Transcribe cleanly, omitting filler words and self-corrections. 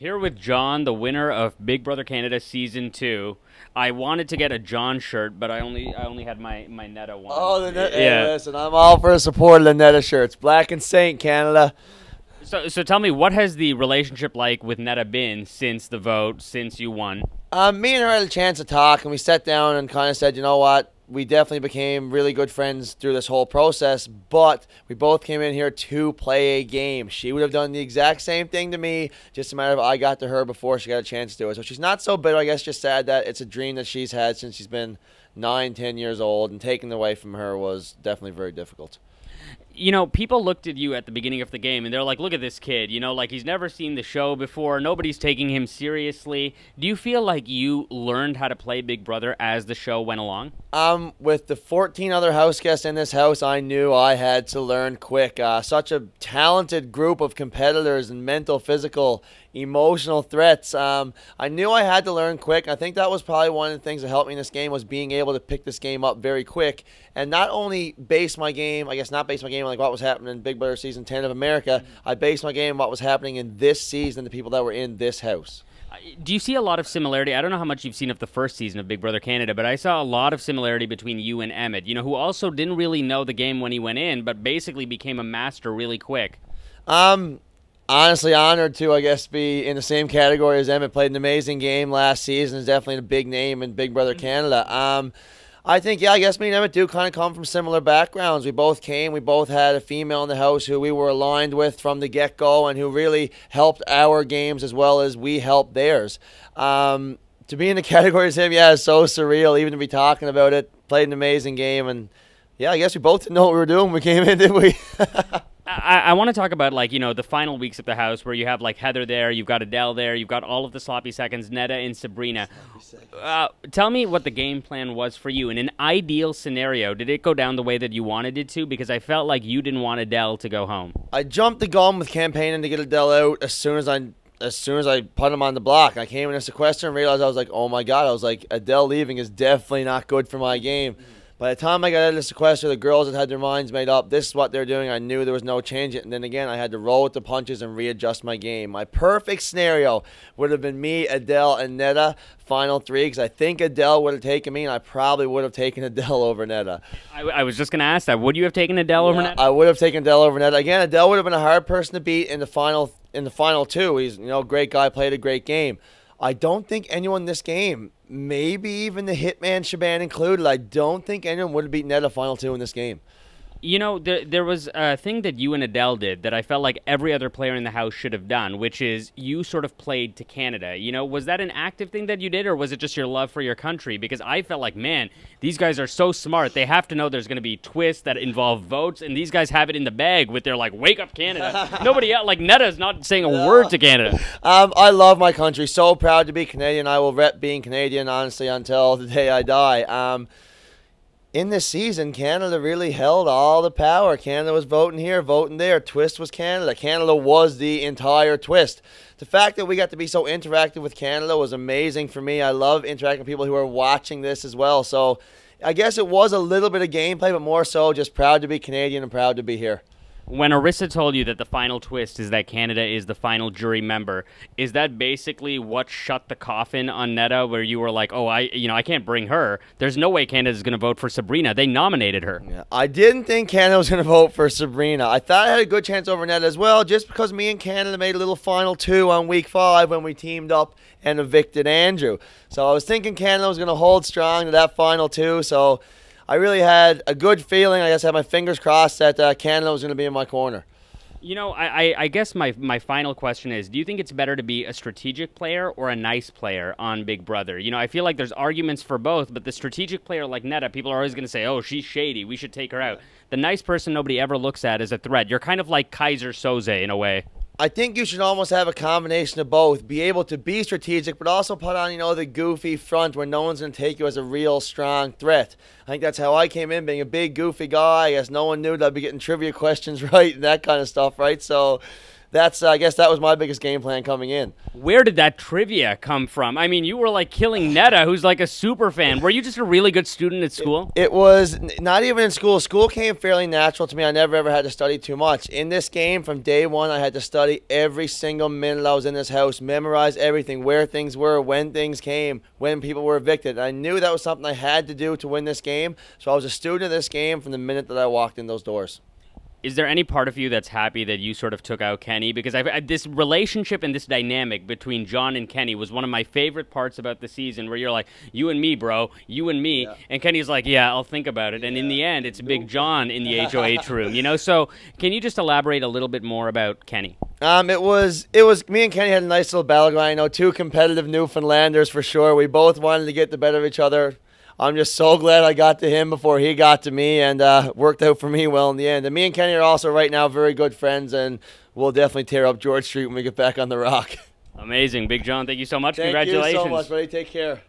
Here with John, the winner of Big Brother Canada Season 2. I wanted to get a John shirt, but I only had my Netta one. Oh, the Netta. Yeah. Hey, listen, I'm all for the support of the Netta shirts. Black and Saint, Canada. So tell me, what has the relationship like with Netta been since the vote, since you won? Me and her had a chance to talk, and we sat down and kind of said, you know what? We definitely became really good friends through this whole process, but we both came in here to play a game. She would have done the exact same thing to me, just a matter of I got to her before she got a chance to do it. So she's not so bitter, I guess, just sad that it's a dream that she's had since she's been 9, 10 years old, and taking it away from her was definitely very difficult. You know, people looked at you at the beginning of the game, and they're like, look at this kid. You know, like, he's never seen the show before. Nobody's taking him seriously. Do you feel like you learned how to play Big Brother as the show went along? With the 14 other house guests in this house, I knew I had to learn quick. Such a talented group of competitors and mental, physical, emotional threats. I knew I had to learn quick. I think that was probably one of the things that helped me in this game, was being able to pick this game up very quick and not only base my game, I guess not base my game on like what was happening in Big Brother Season 10 of America. I based my game on what was happening in this season, the people that were in this house. Do you see a lot of similarity? I don't know how much you've seen of the first season of Big Brother Canada, but I saw a lot of similarity between you and Emmett, you know, who also didn't really know the game when he went in, but basically became a master really quick. Honestly honored to, I guess, be in the same category as Emmett. Played an amazing game last season. Is definitely a big name in Big Brother Canada. I think, yeah, I guess me and Emmett do kind of come from similar backgrounds. We both had a female in the house who we were aligned with from the get-go and who really helped our games as well as we helped theirs. To be in the category as him, yeah, it's so surreal, even to be talking about it. Played an amazing game, and yeah, I guess we both didn't know what we were doing when we came in, did we? I want to talk about, like, you know, the final weeks of the house where you have, like, Heather there, you've got Adele there, you've got all of the sloppy seconds, Netta and Sabrina. Tell me what the game plan was for you. In an ideal scenario, did it go down the way that you wanted it to? Because I felt like you didn't want Adele to go home. I jumped the gun with campaigning to get Adele out as soon as I put him on the block. I came in a sequester and realized, I was like, oh my God, I was like, Adele leaving is definitely not good for my game. By the time I got out of the sequester, the girls had had their minds made up. This is what they're doing. I knew there was no change. And then again, I had to roll with the punches and readjust my game. My perfect scenario would have been me, Adele, and Netta, final 3, because I think Adele would have taken me, and I probably would have taken Adele over Netta. I was just going to ask that. Would you have taken Adele over Netta? I would have taken Adele over Netta. Again, Adele would have been a hard person to beat in the final 2. He's, you know, a great guy, played a great game. I don't think anyone in this game, maybe even the Hitman Shaban included, I don't think anyone would have beaten Netta final 2 in this game. You know, there was a thing that you and Adele did that I felt like every other player in the house should have done, which is you sort of played to Canada. You know, was that an active thing that you did, or was it just your love for your country? Because I felt like, man, these guys are so smart. They have to know there's going to be twists that involve votes, and these guys have it in the bag with their, like, wake up Canada. Nobody else, like, Netta's not saying a word to Canada. I love my country. So proud to be Canadian. I will rep being Canadian, honestly, until the day I die. In this season, Canada really held all the power. Canada was voting here, voting there. Twist was Canada. Canada was the entire twist. The fact that we got to be so interactive with Canada was amazing for me. I love interacting with people who are watching this as well. So I guess it was a little bit of gameplay, but more so just proud to be Canadian and proud to be here. When Arissa told you that the final twist is that Canada is the final jury member, is that basically what shut the coffin on Netta, where you were like, oh, I can't bring her. There's no way Canada's going to vote for Sabrina. They nominated her. Yeah, I didn't think Canada was going to vote for Sabrina. I thought I had a good chance over Netta as well, just because me and Canada made a little final 2 on week 5 when we teamed up and evicted Andrew. So I was thinking Canada was going to hold strong to that final 2, so I really had a good feeling. I guess I had my fingers crossed that Canada was going to be in my corner. You know, I guess my final question is, do you think it's better to be a strategic player or a nice player on Big Brother? You know, I feel like there's arguments for both, but the strategic player like Netta, people are always going to say, oh, she's shady, we should take her out. The nice person nobody ever looks at as a threat. You're kind of like Kaiser Soze in a way. I think you should almost have a combination of both. Be able to be strategic, but also put on, you know, the goofy front where no one's going to take you as a real strong threat. I think that's how I came in, being a big, goofy guy. I guess no one knew that I'd be getting trivia questions right and that kind of stuff, right? So that's I guess that was my biggest game plan coming in. Where did that trivia come from? I mean, you were like killing Netta, who's like a super fan. Were you just a really good student at school? It was not even in school. School came fairly natural to me. I never ever had to study too much. In this game, from day one, I had to study every single minute I was in this house, memorize everything, where things were, when things came, when people were evicted. And I knew that was something I had to do to win this game. So I was a student of this game from the minute that I walked in those doors. Is there any part of you that's happy that you sort of took out Kenny? Because this relationship and this dynamic between Jon and Kenny was one of my favorite parts about the season, where you're like, you and me, bro, you and me. Yeah. And Kenny's like, yeah, I'll think about it. And in the end, it's Big Jon in the HOH room, you know? So can you just elaborate a little bit more about Kenny? It was me and Kenny had a nice little battle going. I know, two competitive Newfoundlanders for sure. We both wanted to get the better of each other. I'm just so glad I got to him before he got to me, and worked out for me well in the end. And me and Kenny are also right now very good friends, and we'll definitely tear up George Street when we get back on the rock. Amazing. Big Jon, thank you so much. Thank Congratulations. you so much, buddy. Take care.